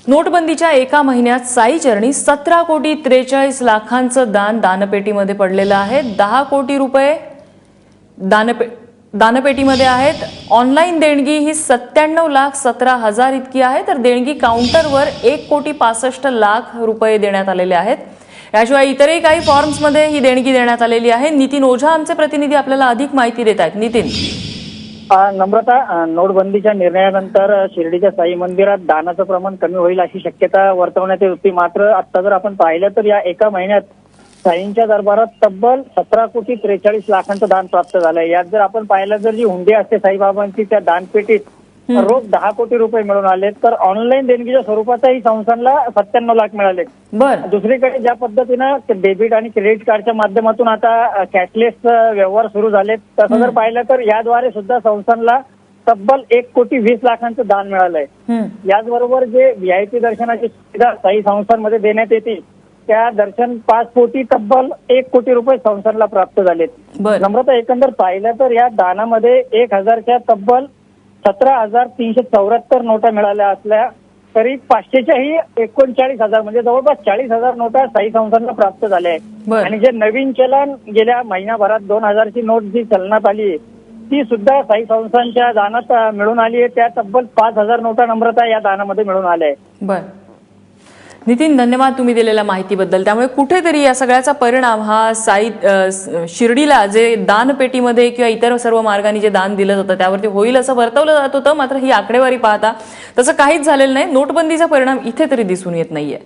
नोटबंदीच्या एका महिन्यात साई चरणी 17,43,00,000 दान दानपेटीमध्ये पडलेलं आहे। 10 कोटी रुपये दानपेटीमध्ये आहेत। ऑनलाईन देणगी ही 97,17,000 इतकी आहे, तर देणगी काउंटरवर 1,65,00,000 रुपये देण्यात आलेले आहेत। याशिवाय इतरही काही फॉर्म्समध्ये ही देणगी देण्यात आलेली आहे। नितीन ओझा आमचे प्रतिनिधी आपल्याला अधिक माहिती देत आहेत। नितीन, नम्रता, नोटबंदीच्या निर्णयानंतर शिर्डीच्या साई मंदिरात दानाचं प्रमाण कमी होईल अशी शक्यता वर्तवण्यात येत होती। मात्र आता जर आपण पाहिलं तर या एका महिन्यात साईंच्या दरबारात तब्बल 17,43,00,000 दान प्राप्त झालंय। यात जर आपण पाहिलं तर जी हुंडी असते साईबाबांची, त्या दानपेटीत रोज 10 कोटी रुपये मिळून आले, तर ऑनलाईन देणगीच्या स्वरूपातही संस्थांना 97 लाख मिळाले। दुसरीकडे ज्या पद्धतीनं डेबिट आणि क्रेडिट कार्डच्या माध्यमातून आता कॅशलेस व्यवहार सुरू झालेत, तसं जर पाहिलं तर याद्वारे सुद्धा संस्थांना तब्बल 1,20,00,000 दान मिळालंय। याचबरोबर जे व्हीआयपी दर्शनाची सुविधा साई संस्थांमध्ये देण्यात येते, त्या दर्शन पास पोटी तब्बल 1 कोटी रुपये संस्थांना प्राप्त झालेत। नम्रता, एकंदर पाहिलं तर या दानामध्ये 1,000च्या तब्बल 17,374 नोटा मिळाल्या असल्या तरी 500च्याही 39,000 म्हणजे जवळपास 40,000 नोटा साई संस्थांना प्राप्त झाल्या आहेत। आणि जे नवीन चलन गेल्या महिनाभरात 2,000ची नोट जी चलनात आली ती सुद्धा साई संस्थांच्या दानात मिळून आली आहे। त्या तब्बल 5,000 नोटा नम्रता या दानामध्ये मिळून आल्या आहेत। नितीन, धन्यवाद तुम्ही दिलेल्या माहितीबद्दल। त्यामुळे कुठेतरी या सगळ्याचा परिणाम हा साई शिर्डीला जे दानपेटीमध्ये किंवा इतर सर्व मार्गाने जे दान दिलं जातं त्यावरती होईल असं वर्तवलं जात होतं। मात्र ही आकडेवारी पाहता तसं काहीच झालेलं नाही। नोटबंदीचा परिणाम इथे तरी दिसून येत नाहीये।